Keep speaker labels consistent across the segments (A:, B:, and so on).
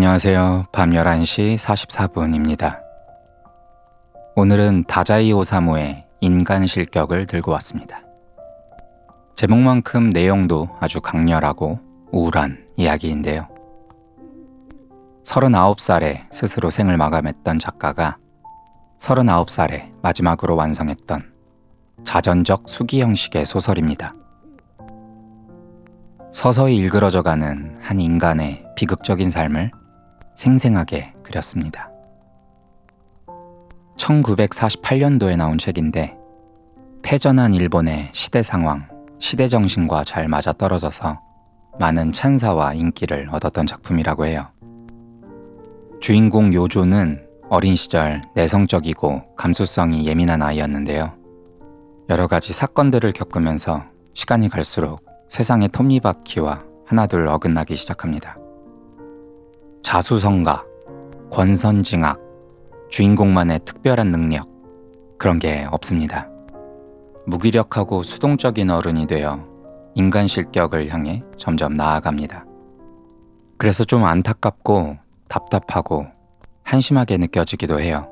A: 안녕하세요. 밤 11시 44분입니다. 오늘은 다자이 오사무의 인간 실격을 들고 왔습니다. 제목만큼 내용도 아주 강렬하고 우울한 이야기인데요. 39살에 스스로 생을 마감했던 작가가 39살에 마지막으로 완성했던 자전적 수기 형식의 소설입니다. 서서히 일그러져가는 한 인간의 비극적인 삶을 생생하게 그렸습니다. 1948년도에 나온 책인데 패전한 일본의 시대 상황, 시대 정신과 잘 맞아떨어져서 많은 찬사와 인기를 얻었던 작품이라고 해요. 주인공 요조는 어린 시절 내성적이고 감수성이 예민한 아이였는데요. 여러 가지 사건들을 겪으면서 시간이 갈수록 세상의 톱니바퀴와 하나둘 어긋나기 시작합니다. 자수성가, 권선징악, 주인공만의 특별한 능력, 그런 게 없습니다. 무기력하고 수동적인 어른이 되어 인간 실격을 향해 점점 나아갑니다. 그래서 좀 안타깝고 답답하고 한심하게 느껴지기도 해요.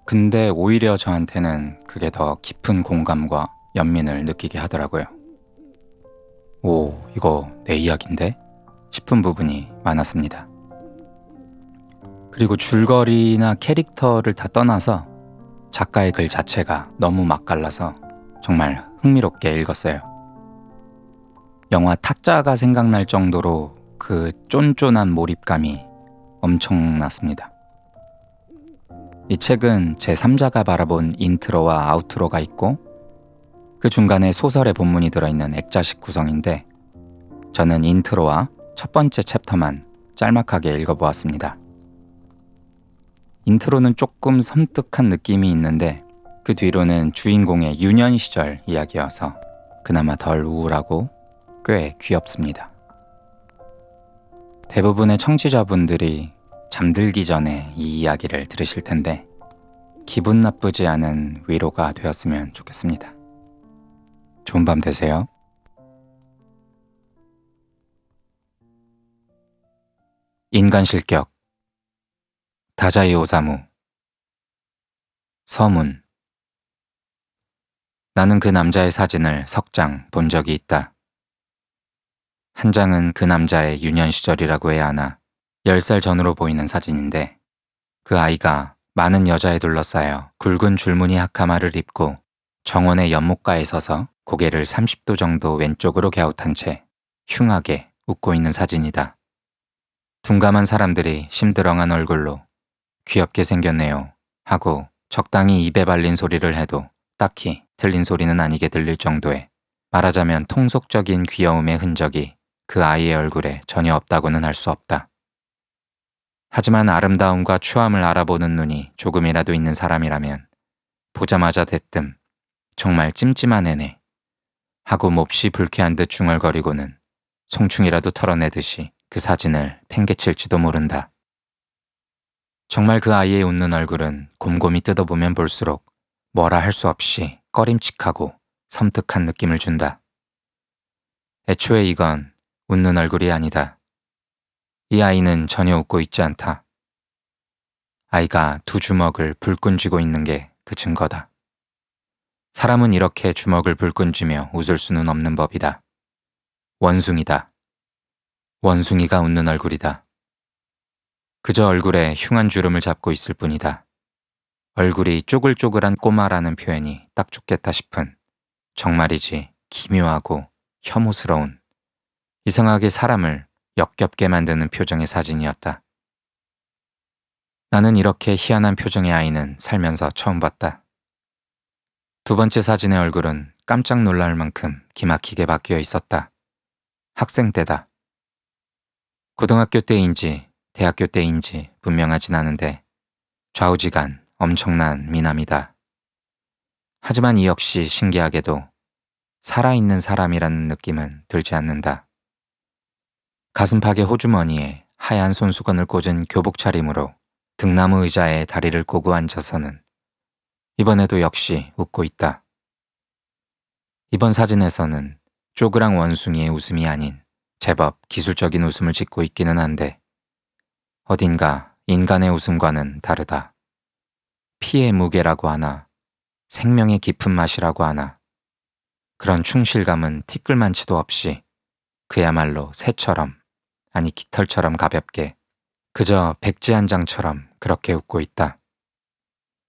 A: 근데 오히려 저한테는 그게 더 깊은 공감과 연민을 느끼게 하더라고요. 오, 이거 내 이야기인데? 싶은 부분이 많았습니다. 그리고 줄거리나 캐릭터를 다 떠나서 작가의 글 자체가 너무 맛깔나서 정말 흥미롭게 읽었어요. 영화 타짜가 생각날 정도로 그 쫀쫀한 몰입감이 엄청났습니다. 이 책은 제3자가 바라본 인트로와 아우트로가 있고 그 중간에 소설의 본문이 들어있는 액자식 구성인데 저는 인트로와 첫 번째 챕터만 짤막하게 읽어보았습니다. 인트로는 조금 섬뜩한 느낌이 있는데 그 뒤로는 주인공의 유년 시절 이야기여서 그나마 덜 우울하고 꽤 귀엽습니다. 대부분의 청취자분들이 잠들기 전에 이 이야기를 들으실 텐데 기분 나쁘지 않은 위로가 되었으면 좋겠습니다. 좋은 밤 되세요. 인간 실격 다자이 오사무 서문 나는 그 남자의 사진을 석 장 본 적이 있다. 한 장은 그 남자의 유년 시절이라고 해야 하나 10살 전으로 보이는 사진인데 그 아이가 많은 여자에 둘러싸여 굵은 줄무늬 하카마를 입고 정원의 연못가에 서서 고개를 30도 정도 왼쪽으로 갸웃한 채 흉하게 웃고 있는 사진이다. 둔감한 사람들이 심드렁한 얼굴로 귀엽게 생겼네요 하고 적당히 입에 발린 소리를 해도 딱히 틀린 소리는 아니게 들릴 정도의 말하자면 통속적인 귀여움의 흔적이 그 아이의 얼굴에 전혀 없다고는 할 수 없다. 하지만 아름다움과 추함을 알아보는 눈이 조금이라도 있는 사람이라면 보자마자 대뜸 정말 찜찜한 애네 하고 몹시 불쾌한 듯 중얼거리고는 송충이라도 털어내듯이 그 사진을 팽개칠지도 모른다. 정말 그 아이의 웃는 얼굴은 곰곰이 뜯어보면 볼수록 뭐라 할 수 없이 꺼림칙하고 섬뜩한 느낌을 준다. 애초에 이건 웃는 얼굴이 아니다. 이 아이는 전혀 웃고 있지 않다. 아이가 두 주먹을 불끈 쥐고 있는 게 그 증거다. 사람은 이렇게 주먹을 불끈 쥐며 웃을 수는 없는 법이다. 원숭이다. 원숭이가 웃는 얼굴이다. 그저 얼굴에 흉한 주름을 잡고 있을 뿐이다. 얼굴이 쪼글쪼글한 꼬마라는 표현이 딱 좋겠다 싶은 정말이지 기묘하고 혐오스러운 이상하게 사람을 역겹게 만드는 표정의 사진이었다. 나는 이렇게 희한한 표정의 아이는 살면서 처음 봤다. 두 번째 사진의 얼굴은 깜짝 놀랄 만큼 기막히게 바뀌어 있었다. 학생 때다. 고등학교 때인지 대학교 때인지 분명하진 않은데 좌우지간 엄청난 미남이다. 하지만 이 역시 신기하게도 살아있는 사람이라는 느낌은 들지 않는다. 가슴팍의 호주머니에 하얀 손수건을 꽂은 교복 차림으로 등나무 의자에 다리를 꼬고 앉아서는 이번에도 역시 웃고 있다. 이번 사진에서는 쪼그랑 원숭이의 웃음이 아닌 제법 기술적인 웃음을 짓고 있기는 한데 어딘가 인간의 웃음과는 다르다. 피의 무게라고 하나, 생명의 깊은 맛이라고 하나, 그런 충실감은 티끌만치도 없이 그야말로 새처럼, 아니 깃털처럼 가볍게 그저 백지 한 장처럼 그렇게 웃고 있다.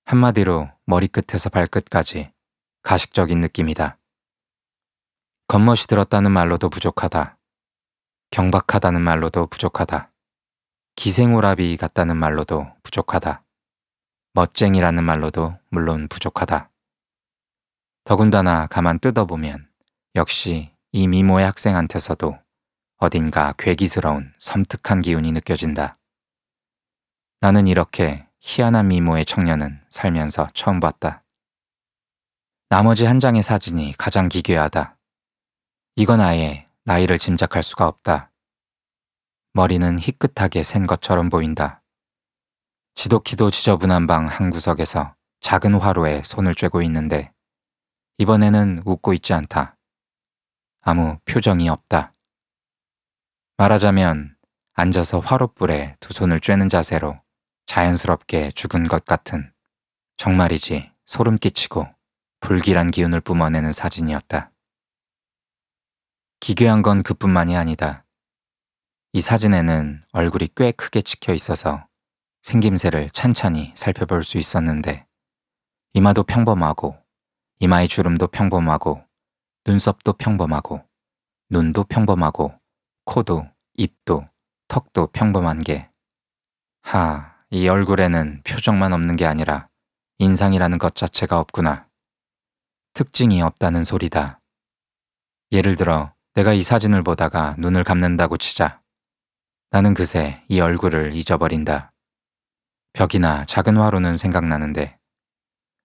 A: 한마디로 머리끝에서 발끝까지 가식적인 느낌이다. 겉멋이 들었다는 말로도 부족하다. 경박하다는 말로도 부족하다. 기생오라비 같다는 말로도 부족하다. 멋쟁이라는 말로도 물론 부족하다. 더군다나 가만 뜯어보면 역시 이 미모의 학생한테서도 어딘가 괴기스러운 섬뜩한 기운이 느껴진다. 나는 이렇게 희한한 미모의 청년은 살면서 처음 봤다. 나머지 한 장의 사진이 가장 기괴하다. 이건 아예 나이를 짐작할 수가 없다. 머리는 희끗하게 센 것처럼 보인다. 지독히도 지저분한 방 한 구석에서 작은 화로에 손을 쬐고 있는데 이번에는 웃고 있지 않다. 아무 표정이 없다. 말하자면 앉아서 화롯불에 두 손을 쬐는 자세로 자연스럽게 죽은 것 같은, 정말이지 소름 끼치고 불길한 기운을 뿜어내는 사진이었다. 기괴한 건 그뿐만이 아니다. 이 사진에는 얼굴이 꽤 크게 찍혀 있어서 생김새를 찬찬히 살펴볼 수 있었는데 이마도 평범하고 이마의 주름도 평범하고 눈썹도 평범하고 눈도 평범하고 코도 입도 턱도 평범한 게, 이 얼굴에는 표정만 없는 게 아니라 인상이라는 것 자체가 없구나. 특징이 없다는 소리다. 예를 들어 내가 이 사진을 보다가 눈을 감는다고 치자. 나는 그새 이 얼굴을 잊어버린다. 벽이나 작은 화로는 생각나는데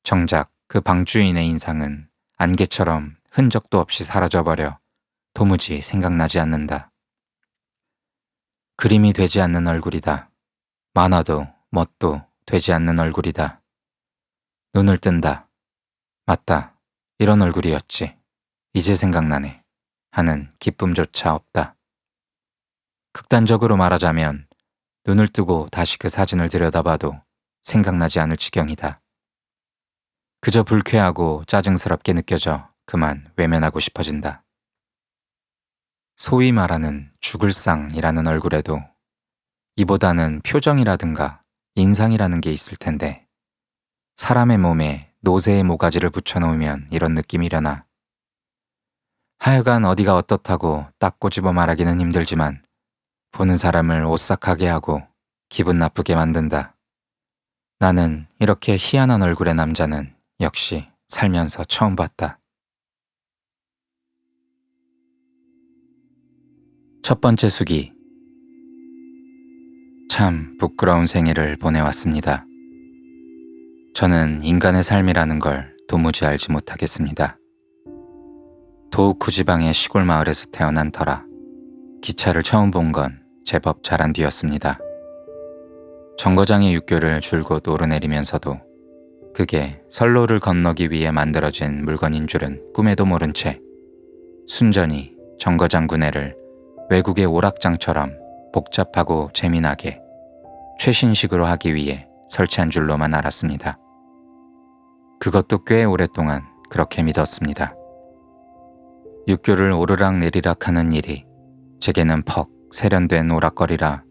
A: 정작 그 방주인의 인상은 안개처럼 흔적도 없이 사라져버려 도무지 생각나지 않는다. 그림이 되지 않는 얼굴이다. 만화도 멋도 되지 않는 얼굴이다. 눈을 뜬다. 맞다. 이런 얼굴이었지. 이제 생각나네. 하는 기쁨조차 없다. 극단적으로 말하자면 눈을 뜨고 다시 그 사진을 들여다봐도 생각나지 않을 지경이다. 그저 불쾌하고 짜증스럽게 느껴져 그만 외면하고 싶어진다. 소위 말하는 죽을 상이라는 얼굴에도 이보다는 표정이라든가 인상이라는 게 있을 텐데 사람의 몸에 노새의 모가지를 붙여놓으면 이런 느낌이려나. 하여간 어디가 어떻다고 딱 꼬집어 말하기는 힘들지만 보는 사람을 오싹하게 하고 기분 나쁘게 만든다. 나는 이렇게 희한한 얼굴의 남자는 역시 살면서 처음 봤다. 첫 번째 수기. 참 부끄러운 생일을 보내왔습니다. 저는 인간의 삶이라는 걸 도무지 알지 못하겠습니다. 도우쿠 지방의 시골 마을에서 태어난 터라 기차를 처음 본 건 제법 잘한 뒤였습니다. 정거장의 육교를 줄곧 오르내리면서도 그게 선로를 건너기 위해 만들어진 물건인 줄은 꿈에도 모른 채 순전히 정거장 구내를 외국의 오락장처럼 복잡하고 재미나게 최신식으로 하기 위해 설치한 줄로만 알았습니다. 그것도 꽤 오랫동안 그렇게 믿었습니다. 육교를 오르락 내리락 하는 일이 제게는 퍽 세련된 오락거리라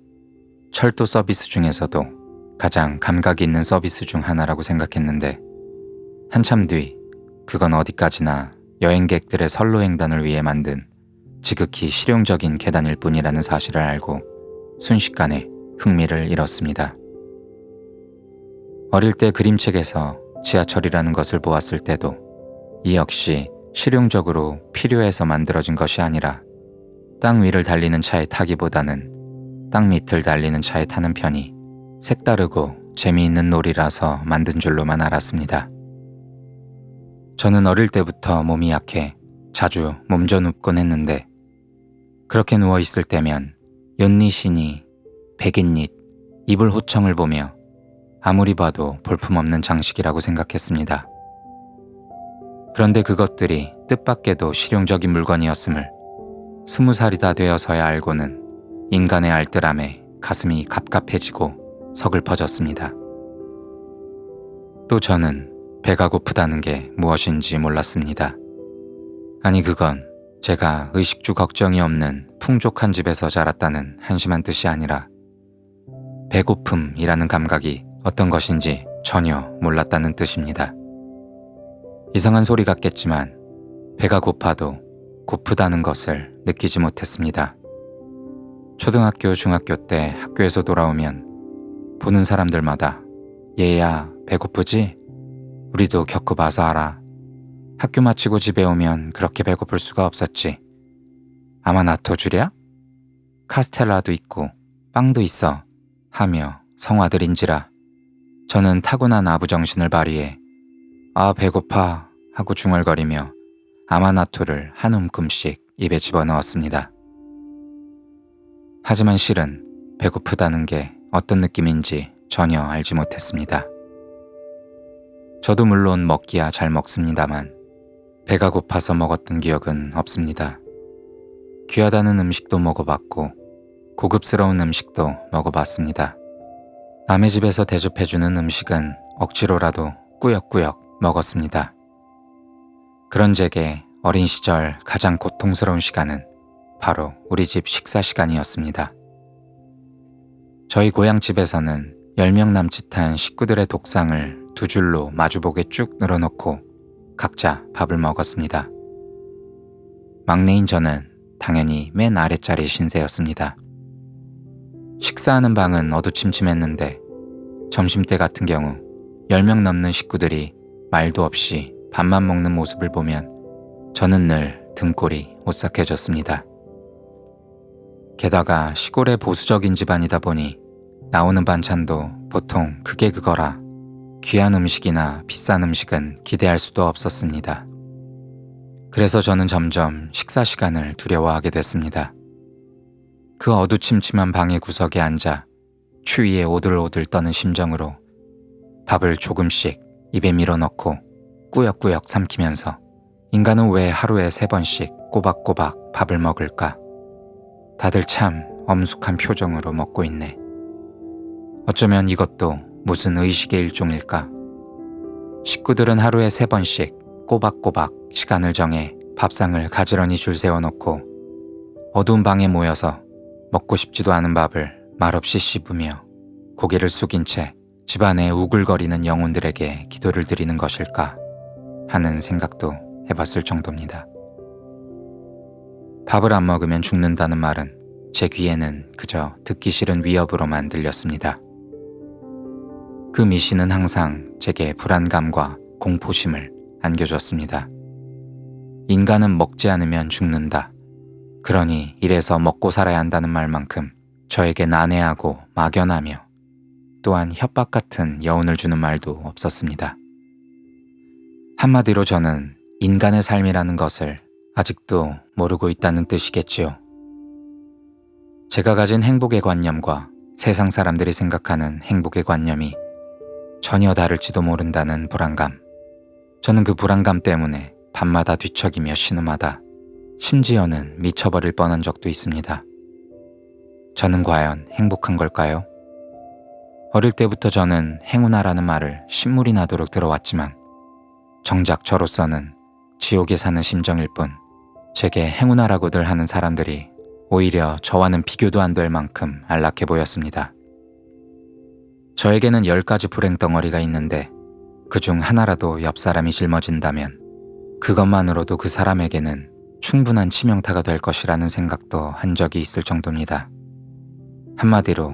A: 철도 서비스 중에서도 가장 감각 있는 서비스 중 하나라고 생각했는데 한참 뒤 그건 어디까지나 여행객들의 선로횡단을 위해 만든 지극히 실용적인 계단일 뿐이라는 사실을 알고 순식간에 흥미를 잃었습니다. 어릴 때 그림책에서 지하철이라는 것을 보았을 때도 이 역시 실용적으로 필요해서 만들어진 것이 아니라 땅 위를 달리는 차에 타기보다는 땅 밑을 달리는 차에 타는 편이 색다르고 재미있는 놀이라서 만든 줄로만 알았습니다. 저는 어릴 때부터 몸이 약해 자주 몸져 눕곤 했는데 그렇게 누워있을 때면 연닛이니 백인닛, 이불 호청을 보며 아무리 봐도 볼품없는 장식이라고 생각했습니다. 그런데 그것들이 뜻밖에도 실용적인 물건이었음을 20살이 다 되어서야 알고는 인간의 알뜰함에 가슴이 갑갑해지고 서글퍼졌습니다. 또 저는 배가 고프다는 게 무엇인지 몰랐습니다. 아니 그건 제가 의식주 걱정이 없는 풍족한 집에서 자랐다는 한심한 뜻이 아니라 배고픔이라는 감각이 어떤 것인지 전혀 몰랐다는 뜻입니다. 이상한 소리 같겠지만 배가 고파도 고프다는 것을 느끼지 못했습니다. 초등학교, 중학교 때 학교에서 돌아오면 보는 사람들마다 얘야 배고프지? 우리도 겪어봐서 알아. 학교 마치고 집에 오면 그렇게 배고플 수가 없었지. 아마나토 주랴? 카스텔라도 있고 빵도 있어 하며 성화들인지라 저는 타고난 아부정신을 발휘해 아 배고파 하고 중얼거리며 아마나토를 한 움큼씩 입에 집어넣었습니다. 하지만 실은 배고프다는 게 어떤 느낌인지 전혀 알지 못했습니다. 저도 물론 먹기야 잘 먹습니다만 배가 고파서 먹었던 기억은 없습니다. 귀하다는 음식도 먹어봤고 고급스러운 음식도 먹어봤습니다. 남의 집에서 대접해주는 음식은 억지로라도 꾸역꾸역 먹었습니다. 그런 제게 어린 시절 가장 고통스러운 시간은 바로 우리 집 식사 시간이었습니다. 저희 고향집에서는 10명 남짓한 식구들의 독상을 두 줄로 마주보게 쭉 늘어놓고 각자 밥을 먹었습니다. 막내인 저는 당연히 맨 아랫자리 신세였습니다. 식사하는 방은 어두침침했는데 점심때 같은 경우 10명 넘는 식구들이 말도 없이 밥만 먹는 모습을 보면 저는 늘 등골이 오싹해졌습니다. 게다가 시골의 보수적인 집안이다 보니 나오는 반찬도 보통 그게 그거라 귀한 음식이나 비싼 음식은 기대할 수도 없었습니다. 그래서 저는 점점 식사 시간을 두려워하게 됐습니다. 그 어두침침한 방의 구석에 앉아 추위에 오들오들 떠는 심정으로 밥을 조금씩 입에 밀어넣고 꾸역꾸역 삼키면서 인간은 왜 하루에 3번씩 꼬박꼬박 밥을 먹을까? 다들 참 엄숙한 표정으로 먹고 있네. 어쩌면 이것도 무슨 의식의 일종일까? 식구들은 하루에 3번씩 꼬박꼬박 시간을 정해 밥상을 가지런히 줄 세워놓고 어두운 방에 모여서 먹고 싶지도 않은 밥을 말없이 씹으며 고개를 숙인 채 집안에 우글거리는 영혼들에게 기도를 드리는 것일까 하는 생각도 해봤을 정도입니다. 밥을 안 먹으면 죽는다는 말은 제 귀에는 그저 듣기 싫은 위협으로만 들렸습니다. 그 미신은 항상 제게 불안감과 공포심을 안겨줬습니다. 인간은 먹지 않으면 죽는다. 그러니 이래서 먹고 살아야 한다는 말만큼 저에게 난해하고 막연하며 또한 협박 같은 여운을 주는 말도 없었습니다. 한마디로 저는 인간의 삶이라는 것을 아직도 모르고 있다는 뜻이겠지요. 제가 가진 행복의 관념과 세상 사람들이 생각하는 행복의 관념이 전혀 다를지도 모른다는 불안감. 저는 그 불안감 때문에 밤마다 뒤척이며 신음하다 심지어는 미쳐버릴 뻔한 적도 있습니다. 저는 과연 행복한 걸까요? 어릴 때부터 저는 행운아라는 말을 신물이 나도록 들어왔지만 정작 저로서는 지옥에 사는 심정일 뿐 제게 행운아라고들 하는 사람들이 오히려 저와는 비교도 안 될 만큼 안락해 보였습니다. 저에게는 10가지 불행덩어리가 있는데 그중 하나라도 옆 사람이 짊어진다면 그것만으로도 그 사람에게는 충분한 치명타가 될 것이라는 생각도 한 적이 있을 정도입니다. 한마디로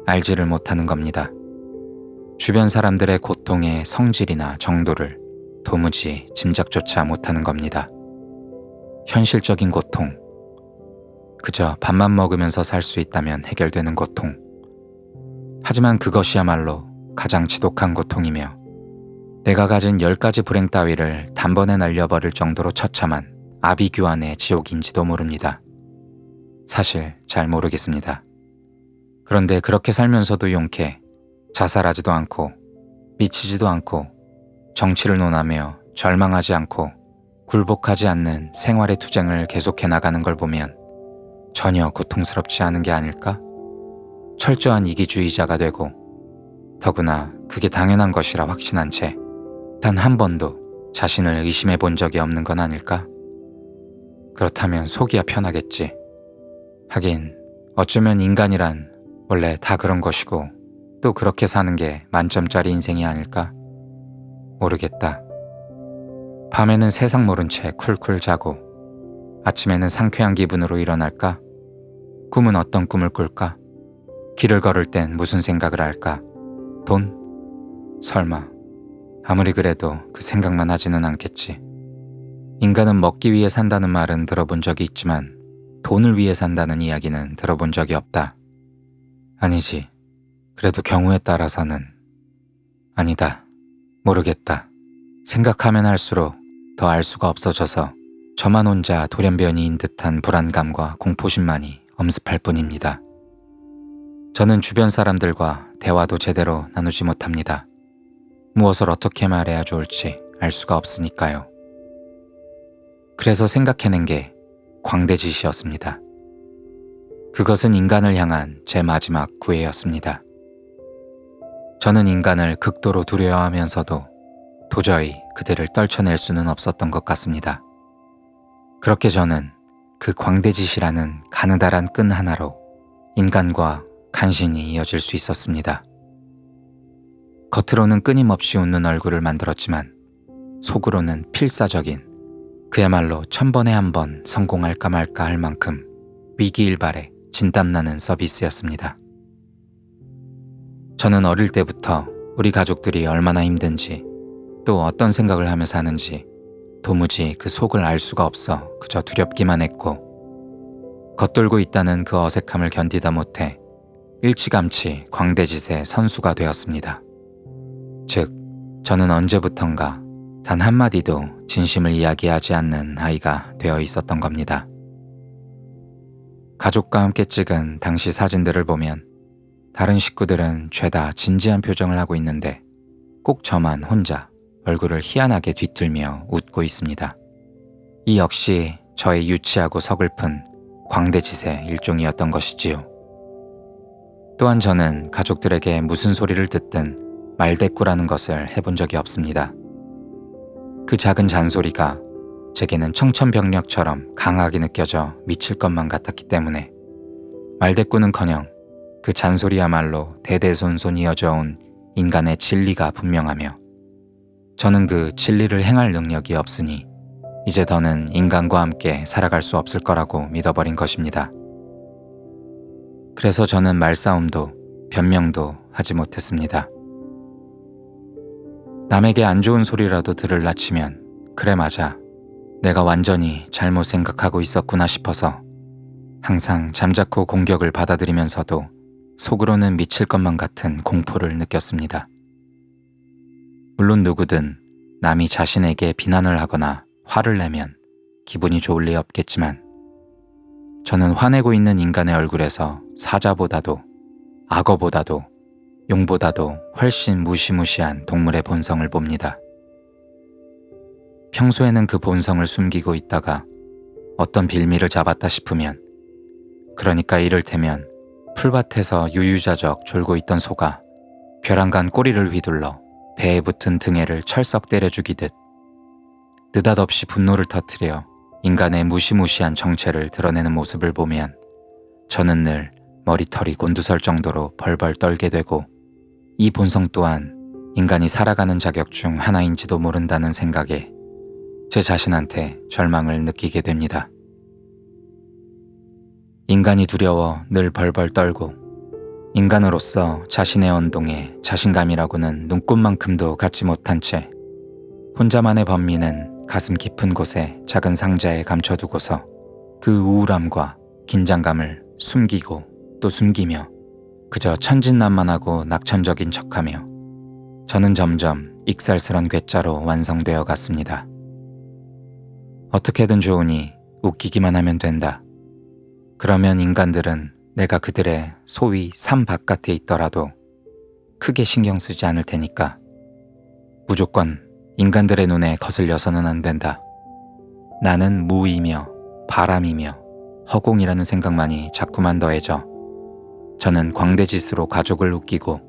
A: 알지를 못하는 겁니다. 주변 사람들의 고통의 성질이나 정도를 도무지 짐작조차 못하는 겁니다. 현실적인 고통, 그저 밥만 먹으면서 살 수 있다면 해결되는 고통. 하지만 그것이야말로 가장 지독한 고통이며 내가 가진 10가지 불행 따위를 단번에 날려버릴 정도로 처참한 아비규환의 지옥인지도 모릅니다. 사실 잘 모르겠습니다. 그런데 그렇게 살면서도 용케 자살하지도 않고 미치지도 않고 정치를 논하며 절망하지 않고 굴복하지 않는 생활의 투쟁을 계속해 나가는 걸 보면 전혀 고통스럽지 않은 게 아닐까? 철저한 이기주의자가 되고 더구나 그게 당연한 것이라 확신한 채 단 한 번도 자신을 의심해 본 적이 없는 건 아닐까? 그렇다면 속이야 편하겠지. 하긴 어쩌면 인간이란 원래 다 그런 것이고 또 그렇게 사는 게 만점짜리 인생이 아닐까? 모르겠다. 밤에는 세상 모른 채 쿨쿨 자고 아침에는 상쾌한 기분으로 일어날까? 꿈은 어떤 꿈을 꿀까? 길을 걸을 땐 무슨 생각을 할까? 돈? 설마. 아무리 그래도 그 생각만 하지는 않겠지. 인간은 먹기 위해 산다는 말은 들어본 적이 있지만 돈을 위해 산다는 이야기는 들어본 적이 없다. 아니지. 그래도 경우에 따라서는 아니다. 모르겠다. 생각하면 할수록 더 알 수가 없어져서 저만 혼자 돌연변이인 듯한 불안감과 공포심만이 엄습할 뿐입니다. 저는 주변 사람들과 대화도 제대로 나누지 못합니다. 무엇을 어떻게 말해야 좋을지 알 수가 없으니까요. 그래서 생각해낸 게 광대짓이었습니다. 그것은 인간을 향한 제 마지막 구애였습니다. 저는 인간을 극도로 두려워하면서도 도저히 그들을 떨쳐낼 수는 없었던 것 같습니다. 그렇게 저는 그 광대짓이라는 가느다란 끈 하나로 인간과 간신히 이어질 수 있었습니다. 겉으로는 끊임없이 웃는 얼굴을 만들었지만 속으로는 필사적인 그야말로 1000번에 한 번 성공할까 말까 할 만큼 위기일발에 진땀나는 서비스였습니다. 저는 어릴 때부터 우리 가족들이 얼마나 힘든지 또 어떤 생각을 하며 사는지 도무지 그 속을 알 수가 없어 그저 두렵기만 했고 겉돌고 있다는 그 어색함을 견디다 못해 일찌감치 광대짓의 선수가 되었습니다. 즉, 저는 언제부턴가 단 한마디도 진심을 이야기하지 않는 아이가 되어 있었던 겁니다. 가족과 함께 찍은 당시 사진들을 보면 다른 식구들은 죄다 진지한 표정을 하고 있는데 꼭 저만 혼자 얼굴을 희한하게 뒤틀며 웃고 있습니다. 이 역시 저의 유치하고 서글픈 광대짓의 일종이었던 것이지요. 또한 저는 가족들에게 무슨 소리를 듣든 말대꾸라는 것을 해본 적이 없습니다. 그 작은 잔소리가 제게는 청천벽력처럼 강하게 느껴져 미칠 것만 같았기 때문에 말대꾸는커녕 그 잔소리야말로 대대손손 이어져 온 인간의 진리가 분명하며 저는 그 진리를 행할 능력이 없으니 이제 더는 인간과 함께 살아갈 수 없을 거라고 믿어버린 것입니다. 그래서 저는 말싸움도 변명도 하지 못했습니다. 남에게 안 좋은 소리라도 들을라 치면 그래 맞아, 내가 완전히 잘못 생각하고 있었구나 싶어서 항상 잠자코 공격을 받아들이면서도 속으로는 미칠 것만 같은 공포를 느꼈습니다. 물론 누구든 남이 자신에게 비난을 하거나 화를 내면 기분이 좋을 리 없겠지만 저는 화내고 있는 인간의 얼굴에서 사자보다도 악어보다도 용보다도 훨씬 무시무시한 동물의 본성을 봅니다. 평소에는 그 본성을 숨기고 있다가 어떤 빌미를 잡았다 싶으면, 그러니까 이를테면 풀밭에서 유유자적 졸고 있던 소가 벼랑간 꼬리를 휘둘러 배에 붙은 등에를 철썩 때려 죽이듯 느닷없이 분노를 터뜨려 인간의 무시무시한 정체를 드러내는 모습을 보면 저는 늘 머리털이 곤두설 정도로 벌벌 떨게 되고 이 본성 또한 인간이 살아가는 자격 중 하나인지도 모른다는 생각에 제 자신한테 절망을 느끼게 됩니다. 인간이 두려워 늘 벌벌 떨고 인간으로서 자신의 언동에 자신감이라고는 눈꽃만큼도 갖지 못한 채 혼자만의 범민은 가슴 깊은 곳에 작은 상자에 감춰두고서 그 우울함과 긴장감을 숨기고 또 숨기며 그저 천진난만하고 낙천적인 척하며 저는 점점 익살스런 괴짜로 완성되어 갔습니다. 어떻게든 좋으니 웃기기만 하면 된다. 그러면 인간들은 내가 그들의 소위 삶 바깥에 있더라도 크게 신경 쓰지 않을 테니까 무조건 인간들의 눈에 거슬려서는 안 된다. 나는 무이며 바람이며 허공이라는 생각만이 자꾸만 더해져 저는 광대짓으로 가족을 웃기고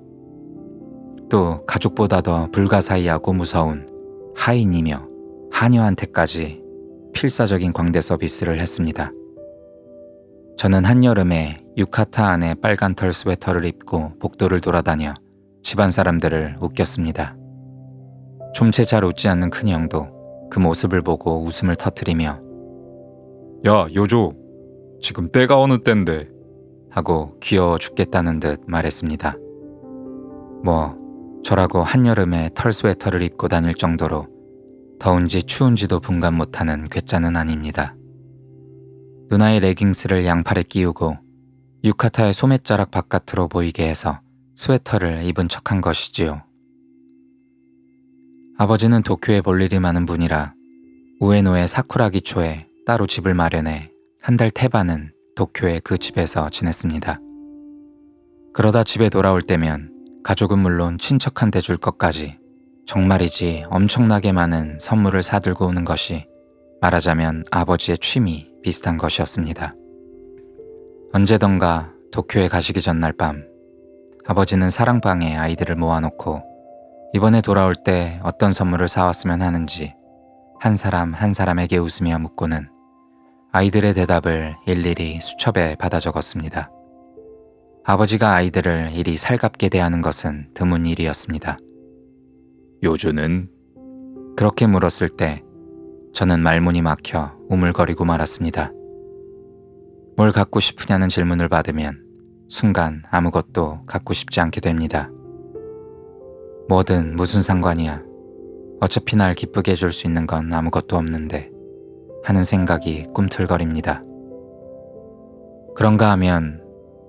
A: 또 가족보다 더 불가사의하고 무서운 하인이며 하녀한테까지 필사적인 광대 서비스를 했습니다. 저는 한여름에 유카타 안에 빨간 털 스웨터를 입고 복도를 돌아다녀 집안 사람들을 웃겼습니다. 좀채 잘 웃지 않는 큰형도 그 모습을 보고 웃음을 터뜨리며
B: 야, 요조. 지금 때가 어느 땐데.
A: 하고 귀여워 죽겠다는 듯 말했습니다. 저라고 한여름에 털 스웨터를 입고 다닐 정도로 더운지 추운지도 분간 못하는 괴짜는 아닙니다. 누나의 레깅스를 양팔에 끼우고 유카타의 소매자락 바깥으로 보이게 해서 스웨터를 입은 척한 것이지요. 아버지는 도쿄에 볼 일이 많은 분이라 우에노의 사쿠라기 초에 따로 집을 마련해 한 달 태반은 도쿄의 그 집에서 지냈습니다. 그러다 집에 돌아올 때면 가족은 물론 친척한테 줄 것까지 정말이지 엄청나게 많은 선물을 사들고 오는 것이 말하자면 아버지의 취미 비슷한 것이었습니다. 언제던가 도쿄에 가시기 전날 밤 아버지는 사랑방에 아이들을 모아놓고 이번에 돌아올 때 어떤 선물을 사왔으면 하는지 한 사람 한 사람에게 웃으며 묻고는 아이들의 대답을 일일이 수첩에 받아 적었습니다. 아버지가 아이들을 이리 살갑게 대하는 것은 드문 일이었습니다.
B: 요조는?
A: 그렇게 물었을 때 저는 말문이 막혀 우물거리고 말았습니다. 뭘 갖고 싶으냐는 질문을 받으면 순간 아무것도 갖고 싶지 않게 됩니다. 뭐든 무슨 상관이야. 어차피 날 기쁘게 해줄 수 있는 건 아무것도 없는데 하는 생각이 꿈틀거립니다. 그런가 하면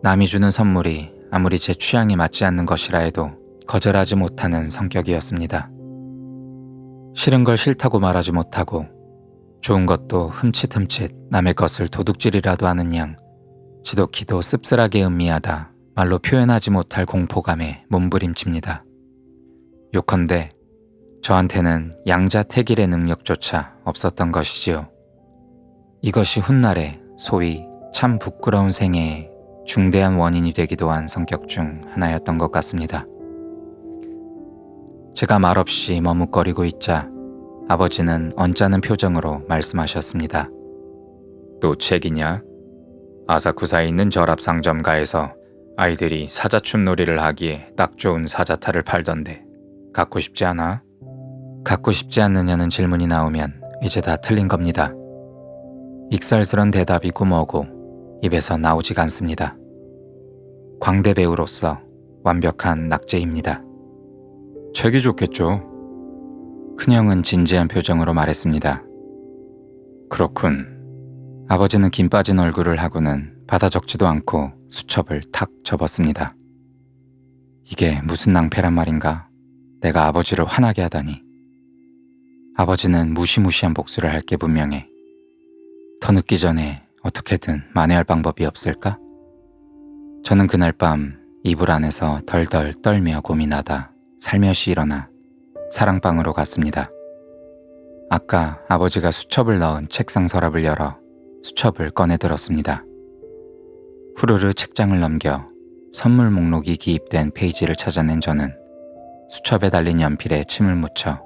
A: 남이 주는 선물이 아무리 제 취향에 맞지 않는 것이라 해도 거절하지 못하는 성격이었습니다. 싫은 걸 싫다고 말하지 못하고 좋은 것도 흠칫흠칫 남의 것을 도둑질이라도 하는 양 지독히도 씁쓸하게 음미하다 말로 표현하지 못할 공포감에 몸부림칩니다. 요컨대 저한테는 양자택일의 능력조차 없었던 것이지요. 이것이 훗날에 소위 참 부끄러운 생애의 중대한 원인이 되기도 한 성격 중 하나였던 것 같습니다. 제가 말없이 머뭇거리고 있자 아버지는 언짢은 표정으로 말씀하셨습니다.
B: 또 책이냐? 아사쿠사에 있는 절합 상점가에서 아이들이 사자춤 놀이를 하기에 딱 좋은 사자탈을 팔던데 갖고 싶지 않아?
A: 갖고 싶지 않느냐는 질문이 나오면 이제 다 틀린 겁니다. 익살스런 대답이고 뭐고 입에서 나오지가 않습니다. 광대 배우로서 완벽한 낙제입니다.
B: 책이 좋겠죠.
A: 큰형은 진지한 표정으로 말했습니다.
B: 그렇군.
A: 아버지는 김 빠진 얼굴을 하고는 받아 적지도 않고 수첩을 탁 접었습니다. 이게 무슨 낭패란 말인가? 내가 아버지를 화나게 하다니. 아버지는 무시무시한 복수를 할 게 분명해. 더 늦기 전에 어떻게든 만회할 방법이 없을까? 저는 그날 밤 이불 안에서 덜덜 떨며 고민하다 살며시 일어나 사랑방으로 갔습니다. 아까 아버지가 수첩을 넣은 책상 서랍을 열어 수첩을 꺼내 들었습니다. 후루루 책장을 넘겨 선물 목록이 기입된 페이지를 찾아낸 저는 수첩에 달린 연필에 침을 묻혀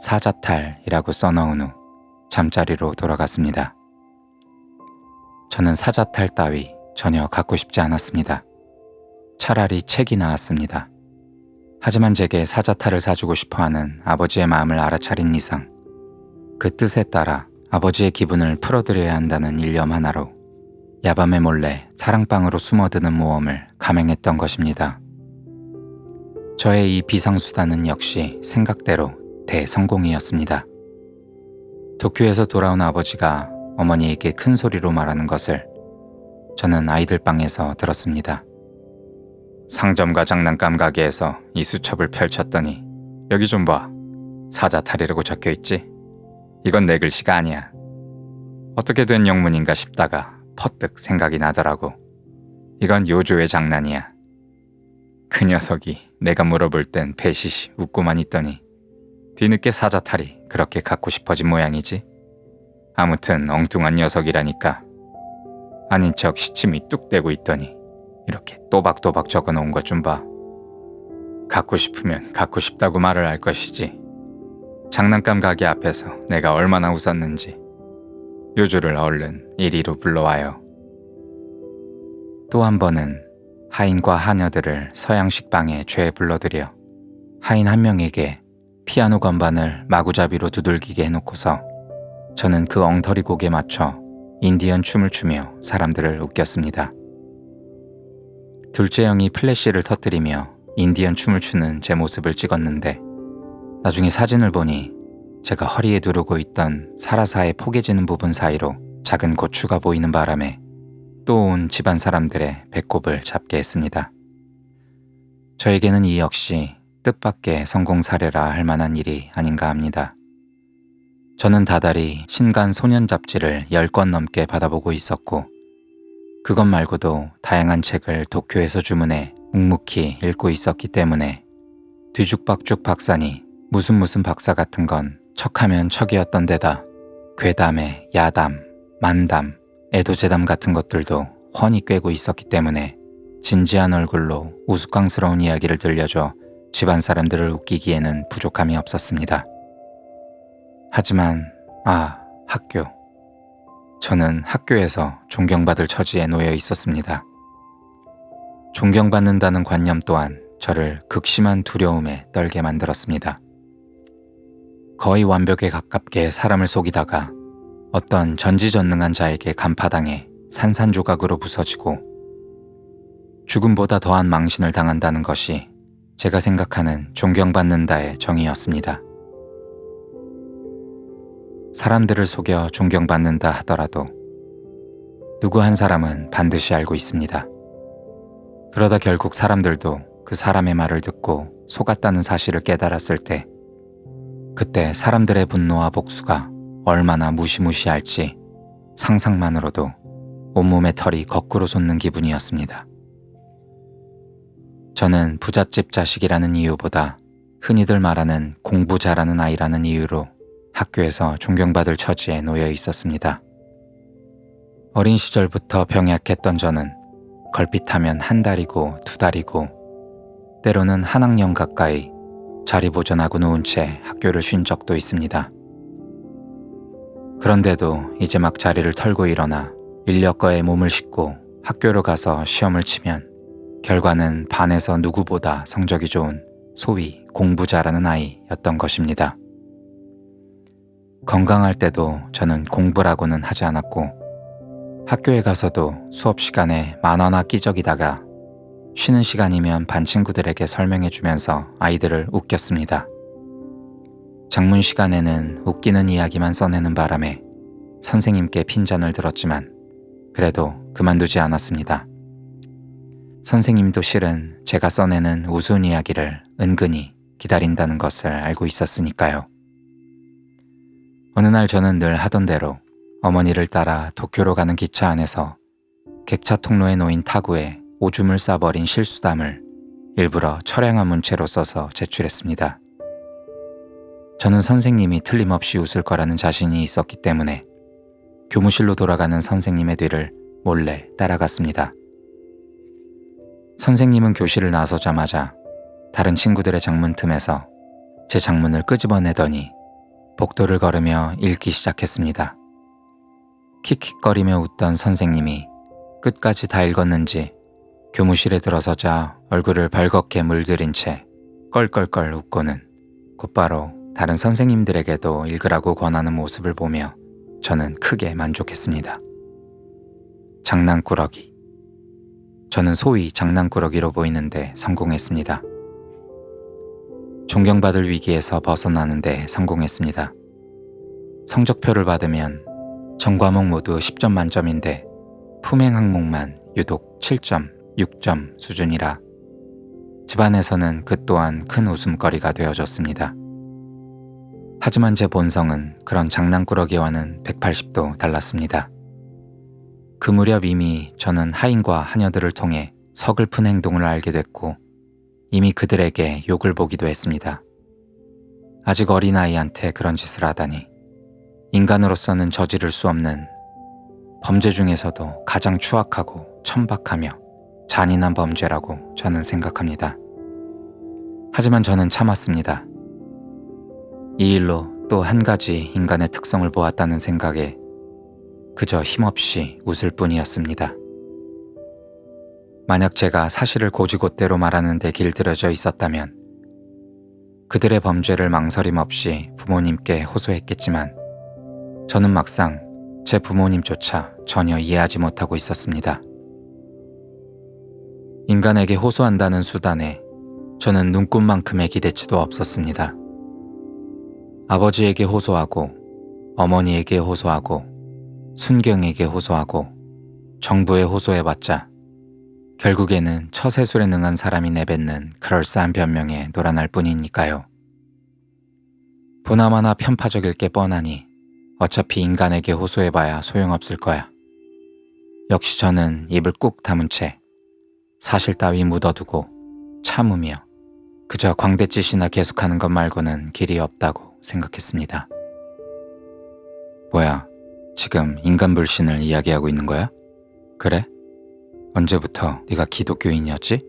A: 사자탈이라고 써넣은 후 잠자리로 돌아갔습니다. 저는 사자탈 따위 전혀 갖고 싶지 않았습니다. 차라리 책이 나았습니다. 하지만 제게 사자탈을 사주고 싶어하는 아버지의 마음을 알아차린 이상 그 뜻에 따라 아버지의 기분을 풀어드려야 한다는 일념 하나로 야밤에 몰래 사랑방으로 숨어드는 모험을 감행했던 것입니다. 저의 이 비상수단은 역시 생각대로 대성공이었습니다. 도쿄에서 돌아온 아버지가 어머니에게 큰 소리로 말하는 것을 저는 아이들 방에서 들었습니다.
B: 상점과 장난감 가게에서 이 수첩을 펼쳤더니 여기 좀 봐. 사자탈이라고 적혀있지? 이건 내 글씨가 아니야. 어떻게 된 영문인가 싶다가 퍼뜩 생각이 나더라고. 이건 요조의 장난이야. 그 녀석이 내가 물어볼 땐 배시시 웃고만 있더니 뒤늦게 사자탈이 그렇게 갖고 싶어진 모양이지. 아무튼 엉뚱한 녀석이라니까. 아닌 척 시침이 뚝 떼고 있더니 이렇게 또박또박 적어놓은 것 좀 봐. 갖고 싶으면 갖고 싶다고 말을 할 것이지. 장난감 가게 앞에서 내가 얼마나 웃었는지. 요조를 얼른 이리로 불러와요.
A: 또 한 번은 하인과 하녀들을 서양식 방에 죄 불러들여 하인 한 명에게 피아노 건반을 마구잡이로 두들기게 해놓고서 저는 그 엉터리 곡에 맞춰 인디언 춤을 추며 사람들을 웃겼습니다. 둘째 형이 플래시를 터뜨리며 인디언 춤을 추는 제 모습을 찍었는데 나중에 사진을 보니 제가 허리에 두르고 있던 사라사의 포개지는 부분 사이로 작은 고추가 보이는 바람에 또 온 집안 사람들의 배꼽을 잡게 했습니다. 저에게는 이 역시 뜻밖의 성공 사례라 할 만한 일이 아닌가 합니다. 저는 다달이 신간 소년 잡지를 10권 넘게 받아보고 있었고 그것 말고도 다양한 책을 도쿄에서 주문해 묵묵히 읽고 있었기 때문에 뒤죽박죽 박사니 무슨 박사 같은 건 척하면 척이었던 데다 괴담에 야담, 만담, 애도재담 같은 것들도 훤히 꿰고 있었기 때문에 진지한 얼굴로 우스꽝스러운 이야기를 들려줘 집안 사람들을 웃기기에는 부족함이 없었습니다. 하지만 학교. 저는 학교에서 존경받을 처지에 놓여 있었습니다. 존경받는다는 관념 또한 저를 극심한 두려움에 떨게 만들었습니다. 거의 완벽에 가깝게 사람을 속이다가 어떤 전지전능한 자에게 간파당해 산산조각으로 부서지고 죽음보다 더한 망신을 당한다는 것이 제가 생각하는 존경받는다의 정의였습니다. 사람들을 속여 존경받는다 하더라도 누구 한 사람은 반드시 알고 있습니다. 그러다 결국 사람들도 그 사람의 말을 듣고 속았다는 사실을 깨달았을 때 그때 사람들의 분노와 복수가 얼마나 무시무시할지 상상만으로도 온몸의 털이 거꾸로 솟는 기분이었습니다. 저는 부잣집 자식이라는 이유보다 흔히들 말하는 공부 잘하는 아이라는 이유로 학교에서 존경받을 처지에 놓여 있었습니다. 어린 시절부터 병약했던 저는 걸핏하면 한 달이고 두 달이고 때로는 한 학년 가까이 자리 보존하고 누운 채 학교를 쉰 적도 있습니다. 그런데도 이제 막 자리를 털고 일어나 인력거에 몸을 싣고 학교로 가서 시험을 치면 결과는 반에서 누구보다 성적이 좋은 소위 공부 잘하는 아이였던 것입니다. 건강할 때도 저는 공부라고는 하지 않았고 학교에 가서도 수업 시간에 만화나 끼적이다가 쉬는 시간이면 반 친구들에게 설명해주면서 아이들을 웃겼습니다. 작문 시간에는 웃기는 이야기만 써내는 바람에 선생님께 핀잔을 들었지만 그래도 그만두지 않았습니다. 선생님도 실은 제가 써내는 우스운 이야기를 은근히 기다린다는 것을 알고 있었으니까요. 어느 날 저는 늘 하던 대로 어머니를 따라 도쿄로 가는 기차 안에서 객차 통로에 놓인 타구에 오줌을 싸버린 실수담을 일부러 처량한 문체로 써서 제출했습니다. 저는 선생님이 틀림없이 웃을 거라는 자신이 있었기 때문에 교무실로 돌아가는 선생님의 뒤를 몰래 따라갔습니다. 선생님은 교실을 나서자마자 다른 친구들의 작문 틈에서 제 작문을 끄집어내더니 복도를 걸으며 읽기 시작했습니다. 킥킥거리며 웃던 선생님이 끝까지 다 읽었는지 교무실에 들어서자 얼굴을 벌겋게 물들인 채 껄껄껄 웃고는 곧바로 다른 선생님들에게도 읽으라고 권하는 모습을 보며 저는 크게 만족했습니다. 장난꾸러기. 저는 소위 장난꾸러기로 보이는데 성공했습니다. 존경받을 위기에서 벗어나는데 성공했습니다. 성적표를 받으면 전 과목 모두 10점 만점인데 품행 항목만 유독 7점, 6점 수준이라 집안에서는 그 또한 큰 웃음거리가 되어줬습니다. 하지만 제 본성은 그런 장난꾸러기와는 180도 달랐습니다. 그 무렵 이미 저는 하인과 하녀들을 통해 서글픈 행동을 알게 됐고 이미 그들에게 욕을 보기도 했습니다. 아직 어린아이한테 그런 짓을 하다니 인간으로서는 저지를 수 없는 범죄 중에서도 가장 추악하고 천박하며 잔인한 범죄라고 저는 생각합니다. 하지만 저는 참았습니다. 이 일로 또 한 가지 인간의 특성을 보았다는 생각에 그저 힘없이 웃을 뿐이었습니다. 만약 제가 사실을 고지곳대로 말하는 데 길들여져 있었다면 그들의 범죄를 망설임 없이 부모님께 호소했겠지만 저는 막상 제 부모님조차 전혀 이해하지 못하고 있었습니다. 인간에게 호소한다는 수단에 저는 눈꽃만큼의 기대치도 없었습니다. 아버지에게 호소하고 어머니에게 호소하고 순경에게 호소하고 정부에 호소해봤자 결국에는 처세술에 능한 사람이 내뱉는 그럴싸한 변명에 놀아날 뿐이니까요. 보나마나 편파적일 게 뻔하니 어차피 인간에게 호소해봐야 소용없을 거야. 역시 저는 입을 꾹 다문 채 사실 따위 묻어두고 참으며 그저 광대짓이나 계속하는 것 말고는 길이 없다고 생각했습니다. 뭐야, 지금 인간 불신을 이야기하고 있는 거야? 그래? 언제부터 네가 기독교인이었지?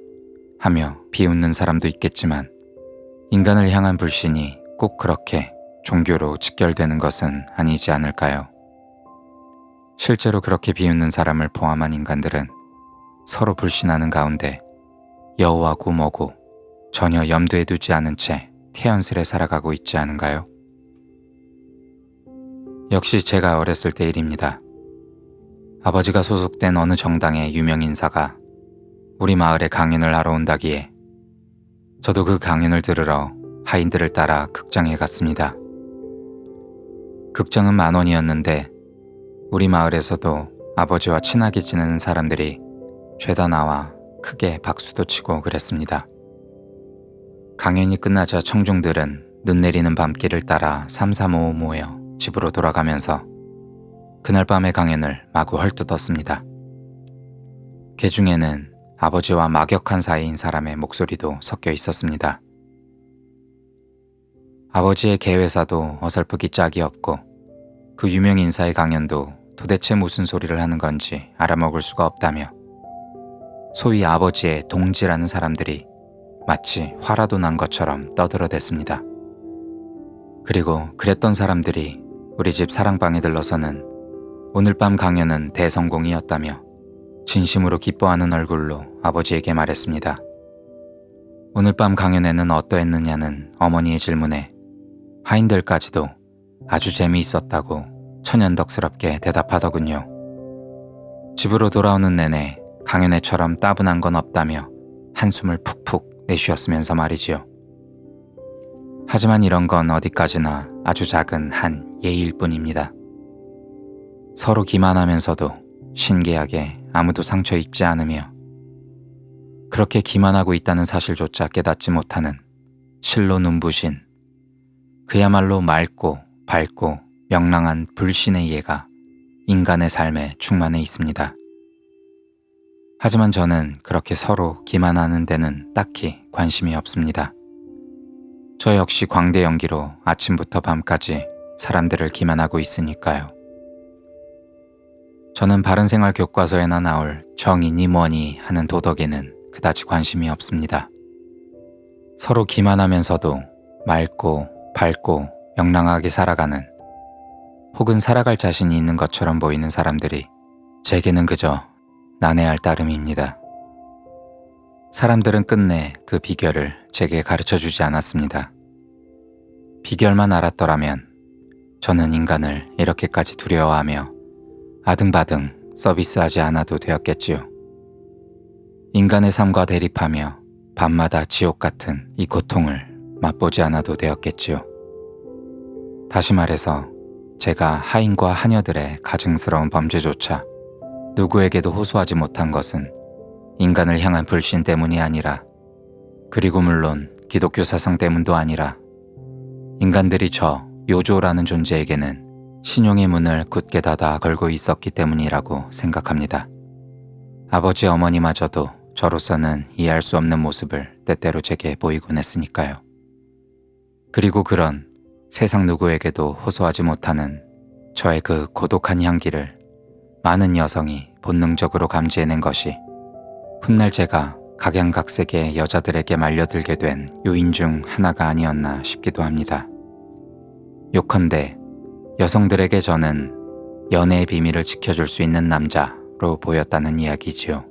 A: 하며 비웃는 사람도 있겠지만 인간을 향한 불신이 꼭 그렇게 종교로 직결되는 것은 아니지 않을까요? 실제로 그렇게 비웃는 사람을 포함한 인간들은 서로 불신하는 가운데 여우하고 뭐고 전혀 염두에 두지 않은 채 태연스레 살아가고 있지 않은가요? 역시 제가 어렸을 때 일입니다. 아버지가 소속된 어느 정당의 유명 인사가 우리 마을에 강연을 하러 온다기에 저도 그 강연을 들으러 하인들을 따라 극장에 갔습니다. 극장은 10,000원이었는데 우리 마을에서도 아버지와 친하게 지내는 사람들이 죄다 나와 크게 박수도 치고 그랬습니다. 강연이 끝나자 청중들은 눈 내리는 밤길을 따라 삼삼오오 모여 집으로 돌아가면서 그날 밤의 강연을 마구 헐뜯었습니다. 그 중에는 아버지와 막역한 사이인 사람의 목소리도 섞여 있었습니다. 아버지의 개회사도 어설프기 짝이 없고 그 유명 인사의 강연도 도대체 무슨 소리를 하는 건지 알아먹을 수가 없다며 소위 아버지의 동지라는 사람들이 마치 화라도 난 것처럼 떠들어댔습니다. 그리고 그랬던 사람들이 우리 집 사랑방에 들러서는 오늘 밤 강연은 대성공이었다며 진심으로 기뻐하는 얼굴로 아버지에게 말했습니다. 오늘 밤 강연에는 어떠했느냐는 어머니의 질문에 하인들까지도 아주 재미있었다고 천연덕스럽게 대답하더군요. 집으로 돌아오는 내내 강연회처럼 따분한 건 없다며 한숨을 푹푹 내쉬었으면서 말이지요. 하지만 이런 건 어디까지나 아주 작은 한 예일 뿐입니다. 서로 기만하면서도 신기하게 아무도 상처 입지 않으며 그렇게 기만하고 있다는 사실조차 깨닫지 못하는 실로 눈부신 그야말로 맑고 밝고 명랑한 불신의 예가 인간의 삶에 충만해 있습니다. 하지만 저는 그렇게 서로 기만하는 데는 딱히 관심이 없습니다. 저 역시 광대 연기로 아침부터 밤까지 사람들을 기만하고 있으니까요. 저는 바른생활 교과서에나 나올 정의니 뭐니 하는 도덕에는 그다지 관심이 없습니다. 서로 기만하면서도 맑고 밝고 명랑하게 살아가는 혹은 살아갈 자신이 있는 것처럼 보이는 사람들이 제게는 그저 난해할 따름입니다. 사람들은 끝내 그 비결을 제게 가르쳐주지 않았습니다. 비결만 알았더라면 저는 인간을 이렇게까지 두려워하며 아등바등 서비스하지 않아도 되었겠지요. 인간의 삶과 대립하며 밤마다 지옥 같은 이 고통을 맛보지 않아도 되었겠지요. 다시 말해서 제가 하인과 하녀들의 가증스러운 범죄조차 누구에게도 호소하지 못한 것은 인간을 향한 불신 때문이 아니라 그리고 물론 기독교 사상 때문도 아니라 인간들이 저 요조라는 존재에게는 신용의 문을 굳게 닫아 걸고 있었기 때문이라고 생각합니다. 아버지 어머니마저도 저로서는 이해할 수 없는 모습을 때때로 제게 보이곤 했으니까요. 그리고 그런 세상 누구에게도 호소하지 못하는 저의 그 고독한 향기를 많은 여성이 본능적으로 감지해낸 것이 훗날 제가 각양각색의 여자들에게 말려들게 된 요인 중 하나가 아니었나 싶기도 합니다. 요컨대 여성들에게 저는 연애의 비밀을 지켜줄 수 있는 남자로 보였다는 이야기지요.